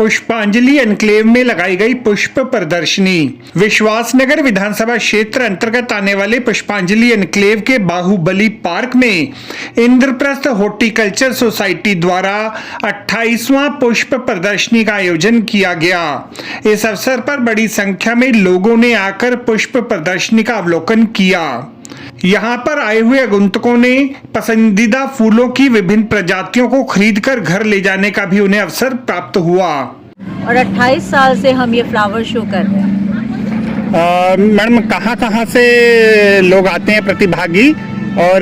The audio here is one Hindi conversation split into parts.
पुष्पांजलि एनक्लेव में लगाई गई पुष्प प्रदर्शनी। विश्वासनगर विधानसभा क्षेत्र अंतर्गत आने वाले पुष्पांजलि एनक्लेव के बाहुबली पार्क में इंद्रप्रस्थ हॉर्टिकल्चर सोसाइटी द्वारा 28वां पुष्प प्रदर्शनी का आयोजन किया गया। इस अवसर पर बड़ी संख्या में लोगों ने आकर पुष्प प्रदर्शनी का अवलोकन किया। यहाँ पर आए हुए आगंतुकों ने पसंदीदा फूलों की विभिन्न प्रजातियों को खरीदकर घर ले जाने का भी उन्हें अवसर प्राप्त हुआ। और 28 साल से हम ये फ्लावर शो कर रहे हैं। मैडम, कहाँ से लोग आते हैं प्रतिभागी, और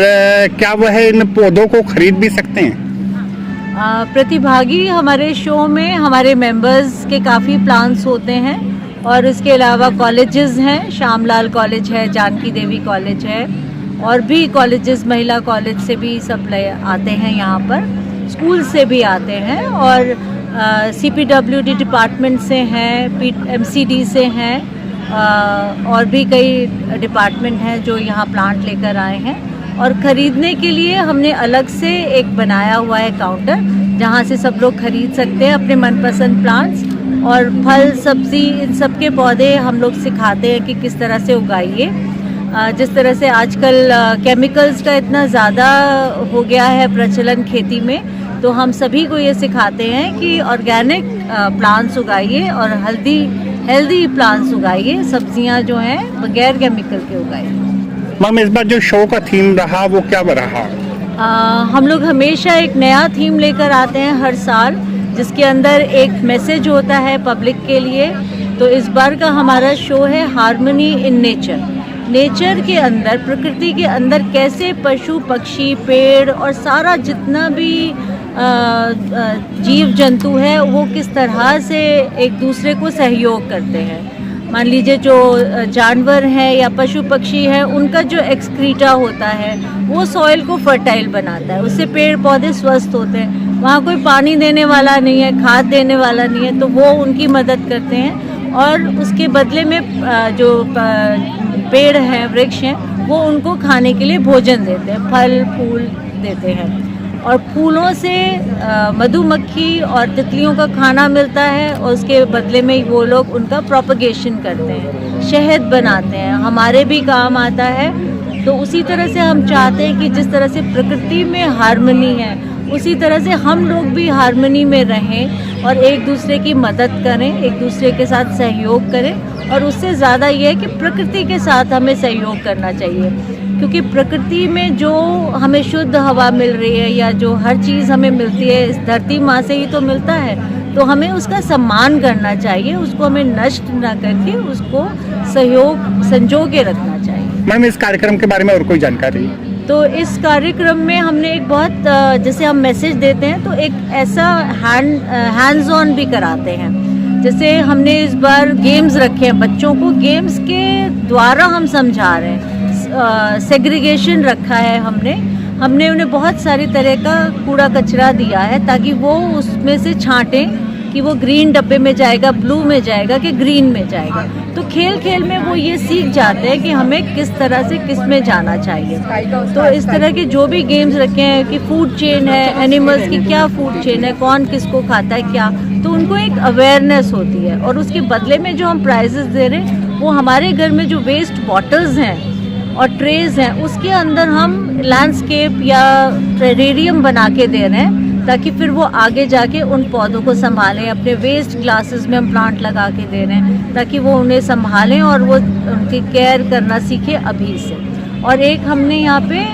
क्या वह इन पौधों को खरीद भी सकते हैं? प्रतिभागी हमारे शो में हमारे मेंबर्स के काफ़ी प्लान्स होते हैं, और इसके अलावा कॉलेजेस हैं, श्यामलाल कॉलेज है, जानकी देवी कॉलेज है, और भी कॉलेजेस, महिला कॉलेज से भी सब आते हैं यहाँ पर, स्कूल से भी आते हैं, और CPWD डिपार्टमेंट से हैं, MCD से हैं, और भी कई डिपार्टमेंट हैं जो यहाँ प्लांट लेकर आए हैं। और ख़रीदने के लिए हमने अलग से एक बनाया हुआ है काउंटर, जहाँ से सब लोग खरीद सकते हैं अपने मनपसंद प्लांट्स। और फल, सब्ज़ी, इन सब के पौधे हम लोग सिखाते हैं कि किस तरह से उगाइए। जिस तरह से आजकल केमिकल्स का इतना ज़्यादा हो गया है प्रचलन खेती में, तो हम सभी को ये सिखाते हैं कि ऑर्गेनिक प्लांट्स उगाइए और हेल्दी प्लांट्स उगाइए, सब्जियां जो हैं बगैर केमिकल के उगाइए। मैम, इस बार जो शो का थीम रहा वो क्या रहा? हम लोग हमेशा एक नया थीम लेकर आते हैं हर साल, जिसके अंदर एक मैसेज होता है पब्लिक के लिए। तो इस बार का हमारा शो है हार्मनी इन नेचर के अंदर, प्रकृति के अंदर कैसे पशु पक्षी, पेड़ और सारा जितना भी जीव जंतु है वो किस तरह से एक दूसरे को सहयोग करते हैं। मान लीजिए जो जानवर हैं या पशु पक्षी हैं, उनका जो एक्सक्रीटा होता है वो सॉइल को फर्टाइल बनाता है, उससे पेड़ पौधे स्वस्थ होते हैं। वहाँ कोई पानी देने वाला नहीं है, खाद देने वाला नहीं है, तो वो उनकी मदद करते हैं, और उसके बदले में जो पेड़ हैं, वृक्ष हैं, वो उनको खाने के लिए भोजन देते हैं, फल फूल देते हैं। और फूलों से मधुमक्खी और तितलियों का खाना मिलता है, और उसके बदले में वो लोग उनका प्रोपगेशन करते हैं, शहद बनाते हैं, हमारे भी काम आता है। तो उसी तरह से हम चाहते हैं कि जिस तरह से प्रकृति में हार्मनी है, उसी तरह से हम लोग भी हार्मनी में रहें और एक दूसरे की मदद करें, एक दूसरे के साथ सहयोग करें। और उससे ज़्यादा ये है कि प्रकृति के साथ हमें सहयोग करना चाहिए, क्योंकि प्रकृति में जो हमें शुद्ध हवा मिल रही है या जो हर चीज़ हमें मिलती है, इस धरती माँ से ही तो मिलता है, तो हमें उसका सम्मान करना चाहिए, उसको हमें नष्ट ना करके उसको संजो के रखना चाहिए। मैम, इस कार्यक्रम के बारे में और कोई जानकारी? तो इस कार्यक्रम में हमने एक बहुत, जैसे हम मैसेज देते हैं तो एक ऐसा हैंड्स ऑन भी कराते हैं। जैसे हमने इस बार गेम्स रखे हैं, बच्चों को गेम्स के द्वारा हम समझा रहे हैं। सेग्रीगेशन रखा है हमने उन्हें बहुत सारी तरह का कूड़ा कचरा दिया है, ताकि वो उसमें से छांटें कि वो ग्रीन डब्बे में जाएगा, ब्लू में जाएगा कि ग्रीन में जाएगा। तो खेल खेल में वो ये सीख जाते हैं कि हमें किस तरह से किस में जाना चाहिए। तो इस तरह के जो भी गेम्स रखे हैं कि फूड चेन है, एनिमल्स की क्या फूड चेन है, कौन किसको खाता है क्या, तो उनको एक अवेयरनेस होती है। और उसके बदले में जो हम प्राइजेस दे रहे हैं, वो हमारे घर में जो वेस्ट बॉटल्स हैं और ट्रेज हैं, उसके अंदर हम लैंडस्केप या टेरेरियम बना के दे रहे हैं, ताकि फिर वो आगे जाके उन पौधों को संभालें। अपने वेस्ट ग्लासेस में हम प्लांट लगा के दे रहे हैं, ताकि वो उन्हें संभालें और वो उनकी केयर करना सीखे अभी से। और एक हमने यहाँ पे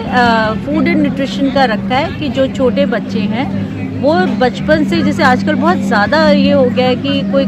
फूड एंड न्यूट्रिशन का रखा है कि जो छोटे बच्चे हैं वो बचपन से, जैसे आजकल बहुत ज़्यादा ये हो गया है कि कोई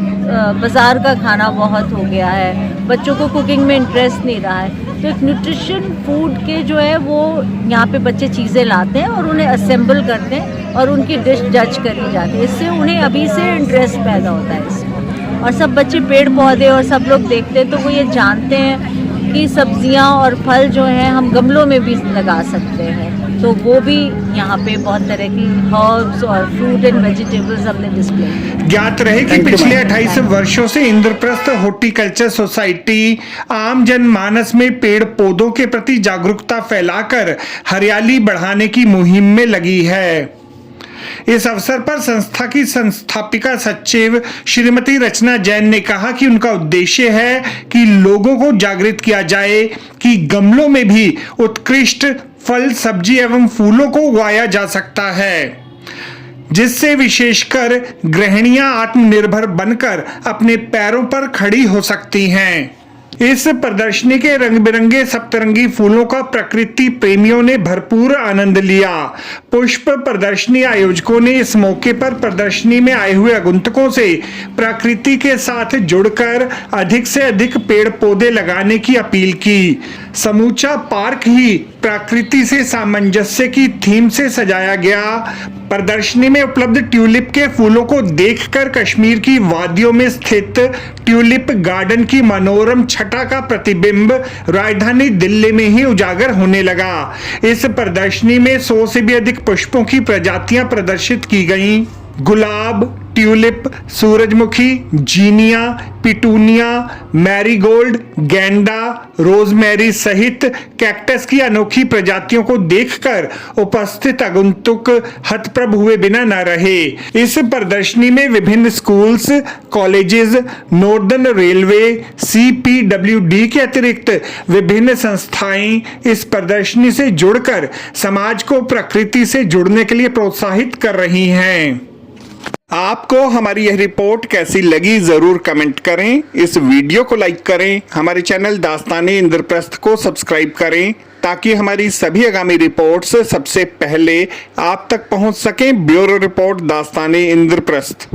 बाज़ार का खाना बहुत हो गया है, बच्चों को कुकिंग में इंटरेस्ट नहीं रहा है, तो एक न्यूट्रिशन फूड के जो है वो यहाँ पे बच्चे चीज़ें लाते हैं और उन्हें असेंबल करते हैं और उनकी डिश जज करी जाती है। इससे उन्हें अभी से इंटरेस्ट पैदा होता है इसमें। और सब बच्चे पेड़ पौधे और सब लोग देखते हैं, तो वो ये जानते हैं कि सब्जियां और फल जो हैं हम गमलों में भी लगा सकते हैं। तो वो भी यहाँ पे बहुत तरह की हर्ब्स और फ्रूट एंड वेजिटेबल्स हमने डिस्प्ले। ज्ञात रहे कि पिछले 28 वर्षों से इंद्रप्रस्थ हॉर्टिकल्चर सोसाइटी आम जनमानस में पेड़ पौधों के प्रति जागरूकता फैलाकर हरियाली बढ़ाने की मुहिम में लगी है। इस अवसर पर संस्था की संस्थापिका सचिव श्रीमती रचना जैन ने कहा कि उनका उद्देश्य है कि लोगों को जागृत किया जाए कि गमलों में भी उत्कृष्ट फल, सब्जी एवं फूलों को उगाया जा सकता है, जिससे विशेषकर गृहिणियां आत्मनिर्भर बनकर अपने पैरों पर खड़ी हो सकती हैं। इस प्रदर्शनी के रंग बिरंगे सप्तरंगी फूलों का प्रकृति प्रेमियों ने भरपूर आनंद लिया। पुष्प प्रदर्शनी आयोजकों ने इस मौके पर प्रदर्शनी में आए हुए आगंतुकों से प्रकृति के साथ जुड़कर अधिक से अधिक पेड़ पौधे लगाने की अपील की। समूचा पार्क ही प्रकृति से सामंजस्य की थीम से सजाया गया। प्रदर्शनी में उपलब्ध ट्यूलिप के फूलों को देखकर कश्मीर की वादियों में स्थित ट्यूलिप गार्डन की मनोरम छटा का प्रतिबिंब राजधानी दिल्ली में ही उजागर होने लगा। इस प्रदर्शनी में 100 से भी अधिक पुष्पों की प्रजातियां प्रदर्शित की गईं। गुलाब, ट्यूलिप, सूरजमुखी, जीनिया, पिटूनिया, मैरीगोल्ड, गेंडा, रोजमेरी सहित कैक्टस की अनोखी प्रजातियों को देखकर उपस्थित आगंतुक हतप्रभ हुए बिना न रहे। इस प्रदर्शनी में विभिन्न schools, colleges, northern railway, CPWD के अतिरिक्त विभिन्न संस्थाएं इस प्रदर्शनी से जुड़कर समाज को प्रकृति से जुड़ने के लिए प्रोत्साहित कर रही हैं। आपको हमारी यह रिपोर्ट कैसी लगी जरूर कमेंट करें। इस वीडियो को लाइक करें। हमारे चैनल दास्ताने इंद्रप्रस्थ को सब्सक्राइब करें ताकि हमारी सभी आगामी रिपोर्ट्स सबसे पहले आप तक पहुंच सकें। Bureau report Dastane Indraprastha.